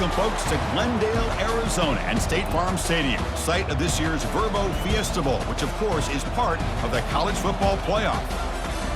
Welcome, folks, to Glendale, Arizona and State Farm Stadium, site of this year's Verbo Fiesta Bowl, which, of course, is part of the college football playoff.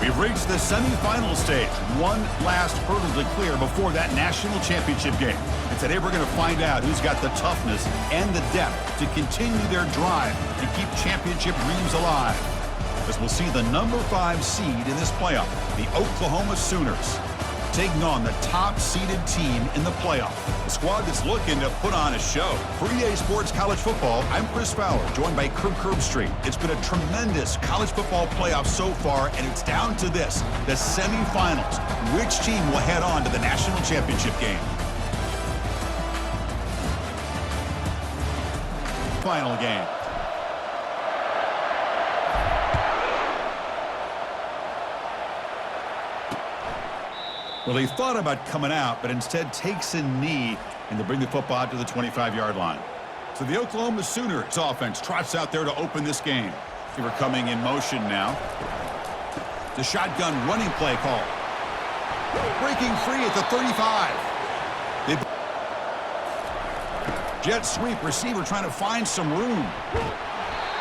We've reached the semifinal stage, one last hurdle to clear before that national championship game. And today we're going to find out who's got the toughness and the depth to continue their drive and keep championship dreams alive. As we'll see the number 5 seed in this playoff, the Oklahoma Sooners, taking on the top-seeded team in the playoff. A squad that's looking to put on a show. For EA Sports College Football, I'm Chris Fowler, joined by Kirk Herbstreit. It's been a tremendous college football playoff so far, and it's down to this, the semifinals. Which team will head on to the national championship game? Final game. Well, he thought about coming out, but instead takes a knee and to bring the football out to the 25-yard line. So the Oklahoma Sooners offense trots out there to open this game. They were coming in motion now. The shotgun running play call. Breaking free at the 35. Jet sweep receiver trying to find some room.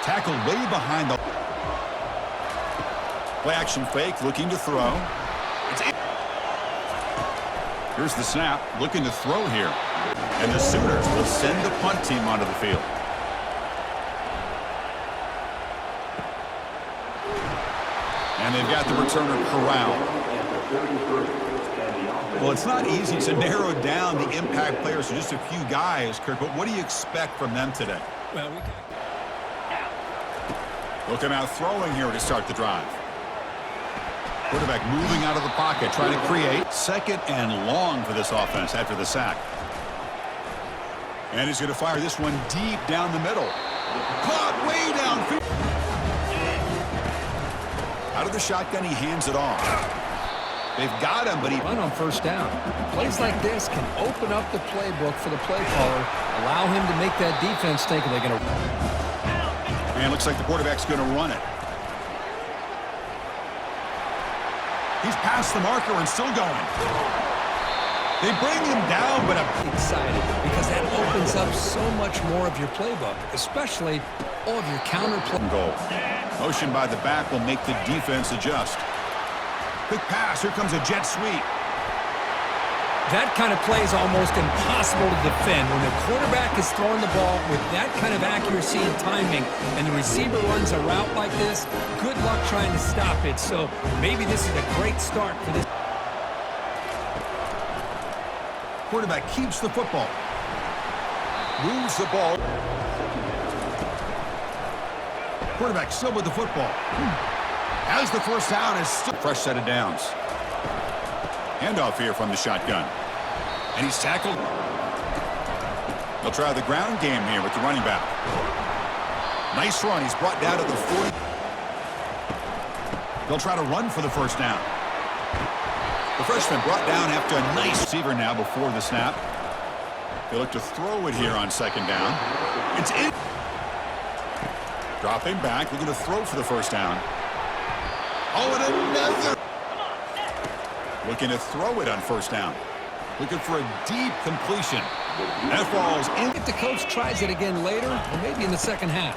Tackled way behind the play action fake, looking to throw. It's in. Here's the snap, looking to throw here. And the Sooners will send the punt team onto the field. And they've got the returner corralled. Well, it's not easy to narrow down the impact players to just a few guys, Kirk, but what do you expect from them today? Well, They'll come out throwing here to start the drive. Quarterback moving out of the pocket, trying to create. Second and long for this offense after the sack. And he's going to fire this one deep down the middle. Caught way downfield. Out of the shotgun, he hands it off. They've got him, but he run on first down. Plays like this can open up the playbook for the play caller, allow him to make that defense think they're going to. And looks like the quarterback's going to run it. He's past the marker and still going. They bring him down, but I'm excited because that opens up so much more of your playbook, especially all of your counter play. Goal. Motion by the back will make the defense adjust. Quick pass. Here comes a jet sweep. That kind of play is almost impossible to defend when the quarterback is throwing the ball with that kind of accuracy and timing, and the receiver runs a route like this. Good luck trying to stop it. So maybe this is a great start for this. Quarterback keeps the football. Moves the ball. Quarterback still with the football. Has the first down, is still fresh set of downs. Handoff here from the shotgun. And he's tackled. They'll try the ground game here with the running back. Nice run. He's brought down to the 40. They'll try to run for the first down. The freshman brought down after a nice receiver now before the snap. They look to throw it here on second down. It's in. Dropping back, looking to throw for the first down. Oh, and another. Looking to throw it on first down. Looking for a deep completion. That falls in. If the coach tries it again later, or maybe in the second half.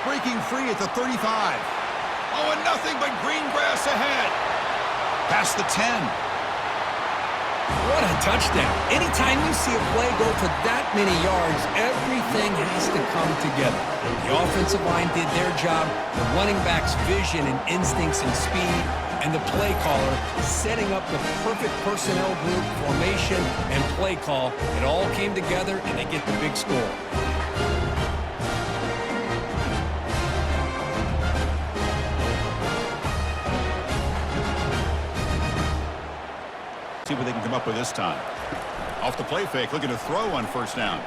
Breaking free at the 35. Oh, and nothing but green grass ahead. Past the 10. What a touchdown. Anytime you see a play go for that many yards, everything has to come together. The offensive line did their job, the running back's vision and instincts and speed, and the play caller setting up the perfect personnel group, formation, and play call. It all came together, and they get the big score. See what they can come up with this time. Off the play fake, looking to throw on first down.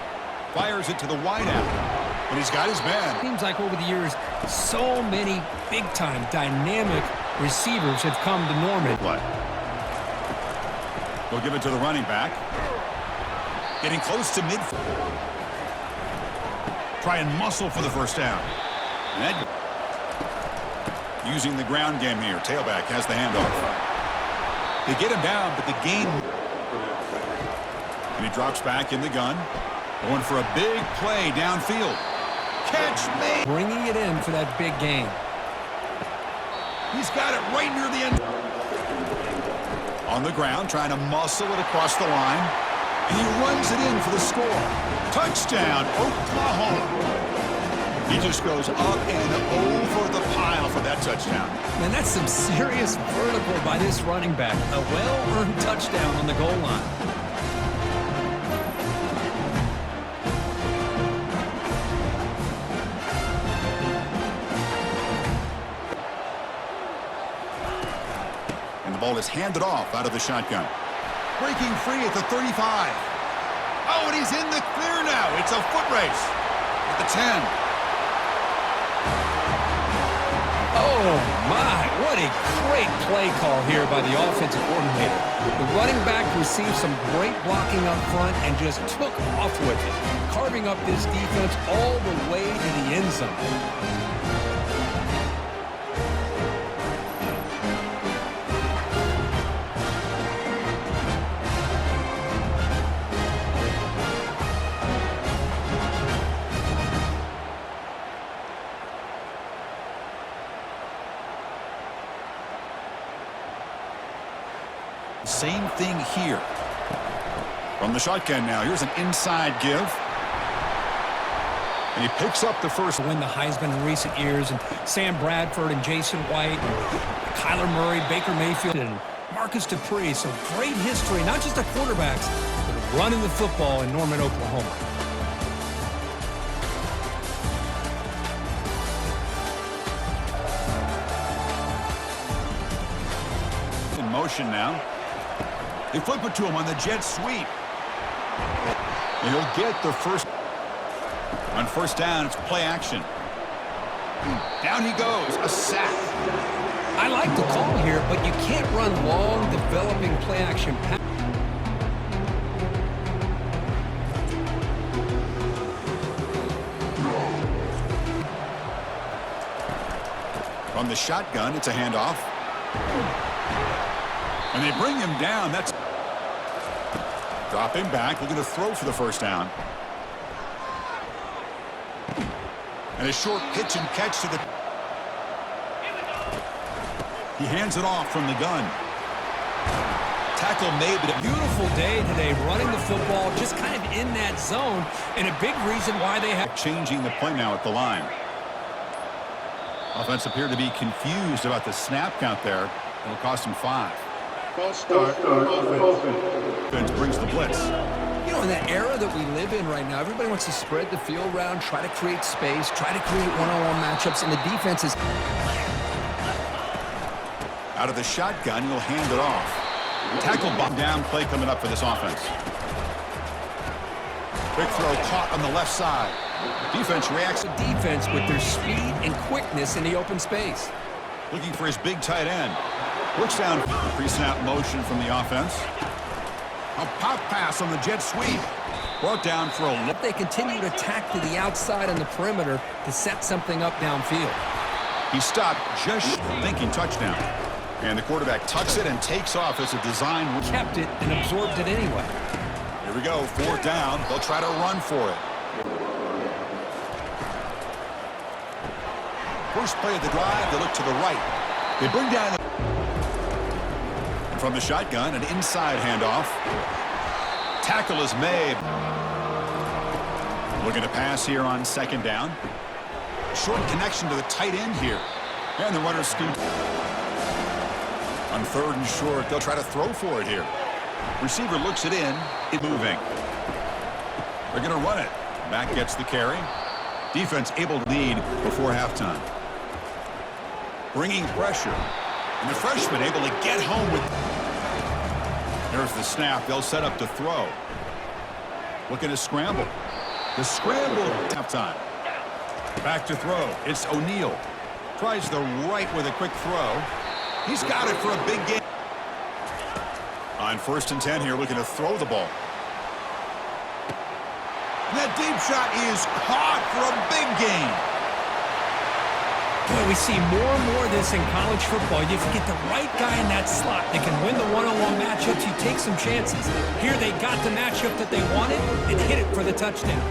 Fires it to the wideout. And he's got his man. Seems like over the years, so many big-time, dynamic receivers have come to Norman. What? They'll give it to the running back. Getting close to midfield. Try and muscle for the first down. And that, using the ground game here. Tailback has the handoff. They get him down, but the gain. And he drops back in the gun. Going for a big play downfield. Catch me! Bringing it in for that big gain. He's got it right near the end. On the ground, trying to muscle it across the line. And he runs it in for the score. Touchdown, Oklahoma. He just goes up and over the pile for that touchdown. Man, that's some serious vertical by this running back. A well-earned touchdown on the goal line. And the ball is handed off out of the shotgun. Breaking free at the 35. Oh, and he's in the clear now. It's a foot race at the 10. Oh, my. What a great play call here by the offensive coordinator. The running back received some great blocking up front and just took off with it, carving up this defense all the way to the end zone. Same thing here. From the shotgun now, here's an inside give. And he picks up the first. Win the Heisman in recent years, and Sam Bradford and Jason White, and Kyler Murray, Baker Mayfield, and Marcus Dupree. So great history, not just of quarterbacks, but of running the football in Norman, Oklahoma. In motion now. They flip it to him on the jet sweep. And he'll get the first. On first down, it's play action. Down he goes, a sack. I like the call here, but you can't run long, developing play action pass. From the shotgun, it's a handoff. And they bring him down. That's drop him back. Looking to throw for the first down. And a short pitch and catch to the. He hands it off from the gun. Tackle made, but a Beautiful day today, running the football, just kind of in that zone, and a big reason why they have. changing the play now at the line. Offense appeared to be confused about the snap count there. It'll cost him 5. False start. Offense brings the blitz. You know, in that era that we live in right now, everybody wants to spread the field around, try to create space, try to create one-on-one matchups, and the defense is. Out of the shotgun, he'll hand it off. Tackle bomb down play coming up for this offense. Quick throw caught on the left side. Defense reacts. Defense with their speed and quickness in the open space. Looking for his big tight end. Looks down. Pre-snap motion from the offense. A pop pass on the jet sweep. Brought down for a look. They continue to attack to the outside on the perimeter to set something up downfield. He stopped just thinking touchdown. And the quarterback tucks it and takes off as a design. Kept it and absorbed it anyway. Here we go, 4th down. They'll try to run for it. First play of the drive, they look to the right. They bring down the. From the shotgun, an inside handoff. Tackle is made. Looking to pass here on 2nd down. Short connection to the tight end here. And the runner scoot. On 3rd and short, they'll try to throw for it here. Receiver looks it in. It's moving. They're going to run it. Back gets the carry. Defense able to lead before halftime. Bringing pressure. And the freshman able to get home with. There's the snap. They'll set up to throw. Looking to scramble. The scramble halftime. Back to throw. It's O'Neal. Tries the right with a quick throw. He's got it for a big gain. On 1st and 10 here, looking to throw the ball. And that deep shot is caught for a big gain. Boy, we see more and more of this in college football. If you get the right guy in that slot that can win the one-on-one matchups, you take some chances. Here they got the matchup that they wanted and hit it for the touchdown.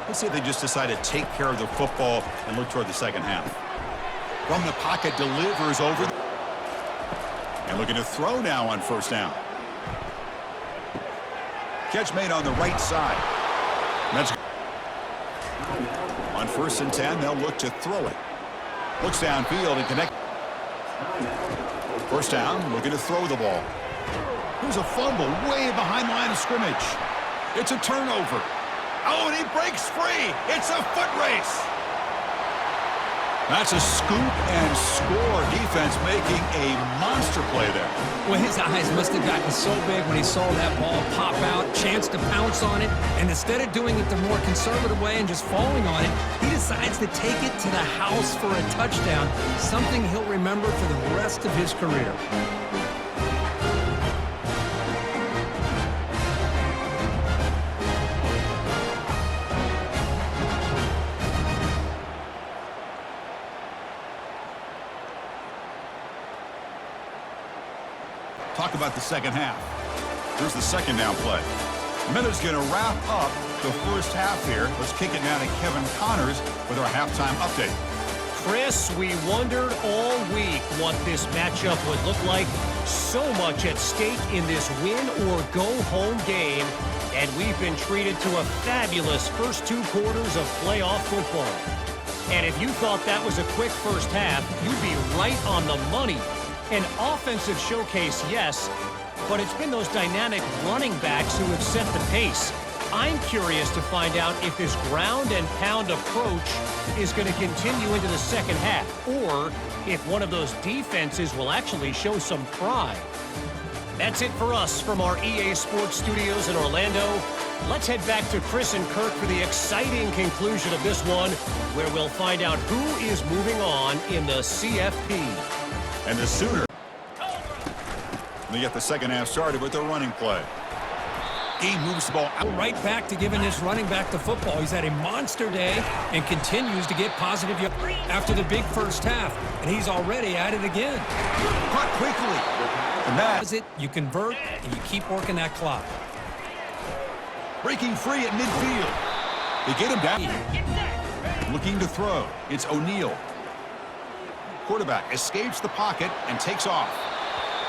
Let's see if they just decide to take care of the football and look toward the second half. From the pocket, delivers over. And looking to throw now on first down. Catch made on the right side. That's on 1st and 10, they'll look to throw it. Looks downfield and connect. First down, looking to throw the ball. Here's a fumble way behind the line of scrimmage. It's a turnover. Oh, and he breaks free. It's a foot race. That's a scoop and score. Defense making a monster play there. Well, his eyes must have gotten so big when he saw that ball pop out, chance to pounce on it, and instead of doing it the more conservative way and just falling on it, he decides to take it to the house for a touchdown, something he'll remember for the rest of his career. Talk about the second half. Here's the second down play. Miller's going to wrap up the first half here. Let's kick it now to Kevin Connors with our halftime update. Chris, we wondered all week what this matchup would look like. So much at stake in this win-or-go-home game, and we've been treated to a fabulous first 2 quarters of playoff football. And if you thought that was a quick first half, you'd be right on the money. An offensive showcase, yes, but it's been those dynamic running backs who have set the pace. I'm curious to find out if this ground and pound approach is going to continue into the second half, or if one of those defenses will actually show some pride. That's it for us from our EA Sports Studios in Orlando. Let's head back to Chris and Kirk for the exciting conclusion of this one, where we'll find out who is moving on in the CFP. And the Sooners, they get the second half started with their running play. He moves the ball out. Right back to giving this running back the football. He's had a monster day and continues to get positive after the big first half. And he's already at it again. Caught quickly. And that's it. You convert and you keep working that clock. Breaking free at midfield. They get him down. Looking to throw. It's O'Neal. Quarterback escapes the pocket and takes off.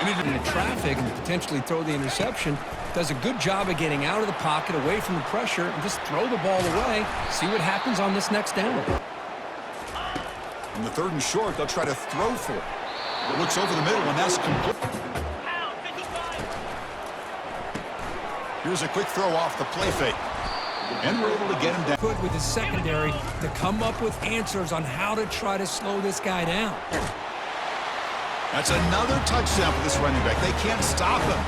In the traffic and potentially throw the interception. Does a good job of getting out of the pocket, away from the pressure, and just throw the ball away. See what happens on this next down. On the 3rd and short, they'll try to throw for it. Looks over the middle, and that's complete. Here's a quick throw off the play fake. And we're able to get him down. Good with his secondary to come up with answers on how to try to slow this guy down. That's another touchdown for this running back. They can't stop him.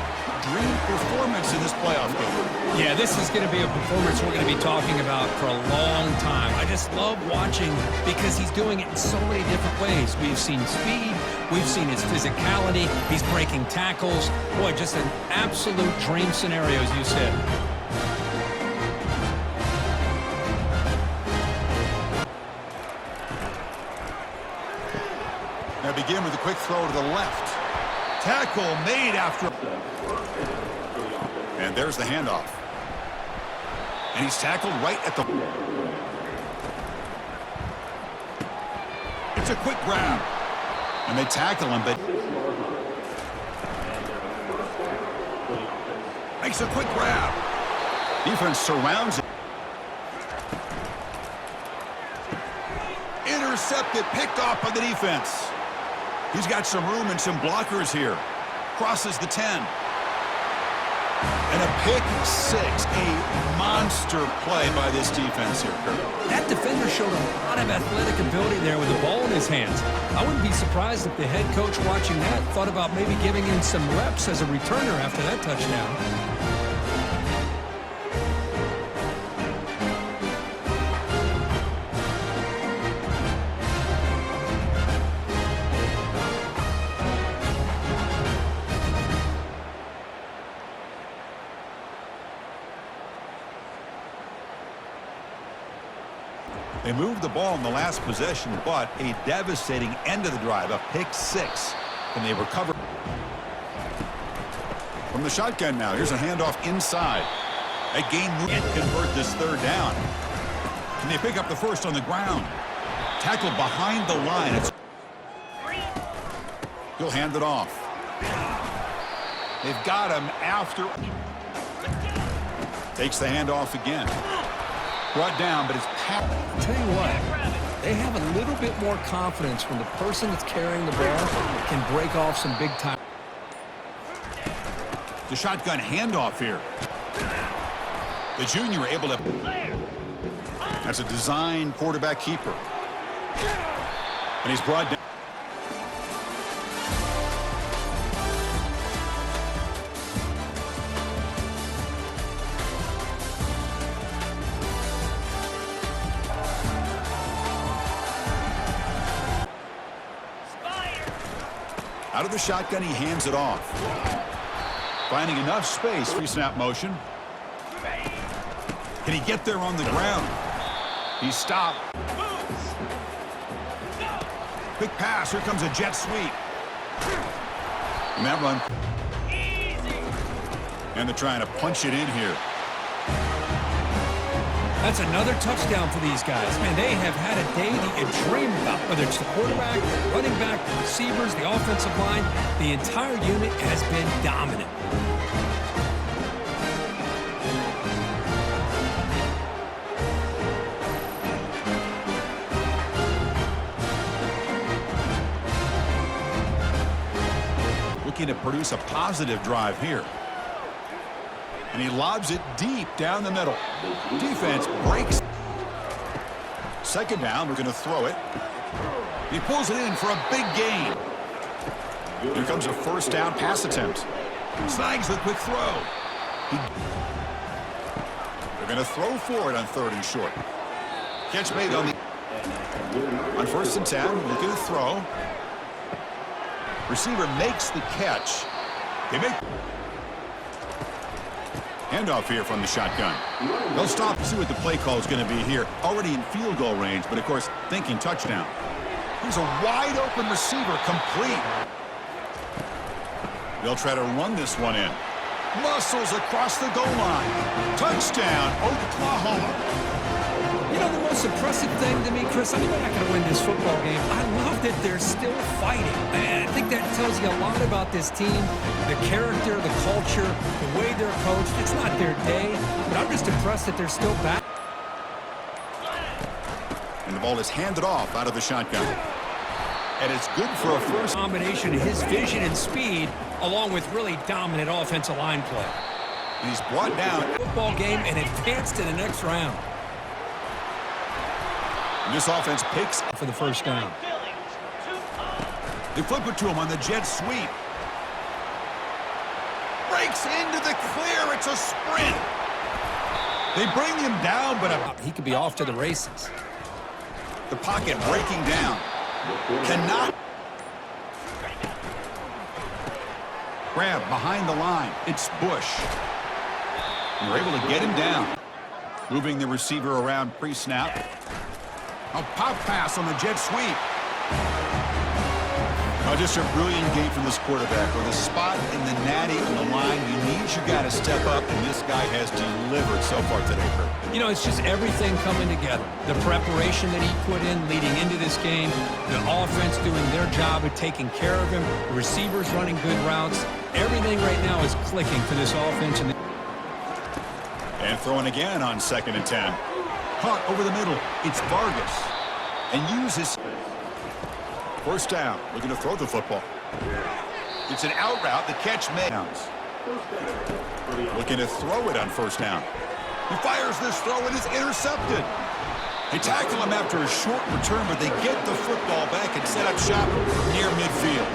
Dream performance in this playoff game. Yeah, this is going to be a performance we're going to be talking about for a long time. I just love watching because he's doing it in so many different ways. We've seen speed. We've seen his physicality. He's breaking tackles. Boy, just an absolute dream scenario, as you said. Now begin with a quick throw to the left. Tackle made after. And there's the handoff. And he's tackled right at the. It's a quick grab. And they tackle him, but. Makes a quick grab. Defense surrounds it. Intercepted, picked off by the defense. He's got some room and some blockers here. Crosses the 10. And a pick six. A monster play by this defense here, Kirk. That defender showed a lot of athletic ability there with the ball in his hands. I wouldn't be surprised if the head coach watching that thought about maybe giving him some reps as a returner after that touchdown. They moved the ball in the last possession, but a devastating end of the drive, a pick 6. Can they recover? From the shotgun now, here's a handoff inside. A gain can't convert this third down. Can they pick up the first on the ground? Tackled behind the line. He'll hand it off. They've got him after. Takes the handoff again. Brought down, but it's packed. I'll tell you what, they have a little bit more confidence when the person that's carrying the ball can break off some big time. The shotgun handoff here. The junior able to. That's a design quarterback keeper. And he's brought down. Out of the shotgun, he hands it off. Finding enough space for snap motion. Can he get there on the ground? He stopped. Quick pass. Here comes a jet sweep. And that run. And they're trying to punch it in here. That's another touchdown for these guys. Man, they have had a day that you dream about, whether it's the quarterback, the running back, the receivers, the offensive line. The entire unit has been dominant. Looking to produce a positive drive here. And he lobs it deep down the middle. Defense breaks. Second down, we're going to throw it. He pulls it in for a big gain. Here comes a first down pass attempt. Snags the quick throw. They're going to throw for it on 3rd and short. Catch made on 1st and 10. Looking to throw. Receiver makes the catch. They make. Handoff here from the shotgun. They'll stop to see what the play call is going to be here. Already in field goal range, but of course, thinking touchdown. He's a wide open receiver, complete. They'll try to run this one in. Muscles across the goal line. Touchdown, Oklahoma. You know, the most impressive thing to me, Chris, I mean, they're not going to win this football game. I love that they're still fighting. And I think that tells you a lot about this team, the character, the culture, the way they're coached. It's not their day, but I'm just impressed that they're still back. And the ball is handed off out of the shotgun. And it's good for a first. Combination of his vision and speed, along with really dominant offensive line play. And he's brought down. Football game and advanced to the next round. And this offense picks For the first down. They flip it to him on the jet sweep. Breaks into the clear. It's a sprint. They bring him down, but He could be off to the races. the pocket breaking down. Cannot. Grab behind the line. It's Bush. And they're able to get him down. Moving the receiver around pre-snap. A pop pass on the jet sweep. Oh, just a brilliant game from this quarterback. With a spot in the natty on the line, you need your guy to step up, and this guy has delivered so far today, Kurt. You know, it's just everything coming together. The preparation that he put in leading into this game, the offense doing their job of taking care of him, the receivers running good routes. Everything right now is clicking for this offense. And throwing again on 2nd and 10. Caught over the middle. It's Vargas. And uses. First down. Looking to throw the football. It's an out route. The catch made. Looking to throw it on 1st down. He fires this throw and is intercepted. They tackle him after a short return, but they get the football back and set up shop near midfield.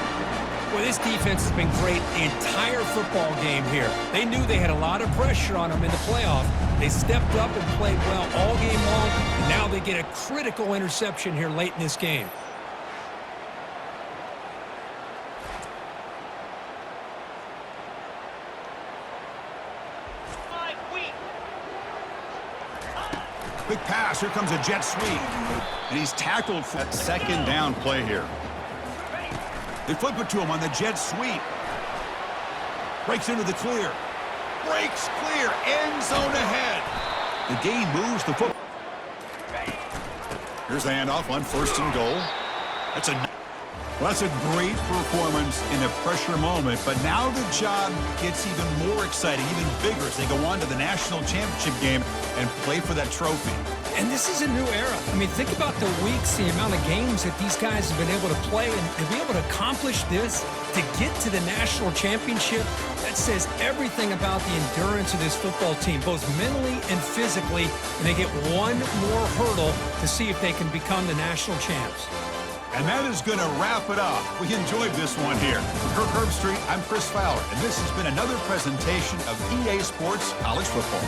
Well, this defense has been great the entire football game here. They knew they had a lot of pressure on them in the playoff. They stepped up and played well all game long, and now they get a critical interception here late in this game. Quick pass. Here comes a jet sweep. And he's tackled for that second down play here. They flip it to him on the jet sweep. Breaks into the clear. Breaks clear. End zone ahead. The gain moves the football. Here's the handoff on 1st and goal. That's a great performance in a pressure moment, but now the job gets even more exciting, even bigger as they go on to the national championship game and play for that trophy. And this is a new era. I mean, think about the weeks, the amount of games that these guys have been able to play, and to be able to accomplish this, to get to the national championship, that says everything about the endurance of this football team, both mentally and physically, and they get one more hurdle to see if they can become the national champs. And that is going to wrap it up. We enjoyed this one here. From Kirk Herbstreit, I'm Chris Fowler, and this has been another presentation of EA Sports College Football.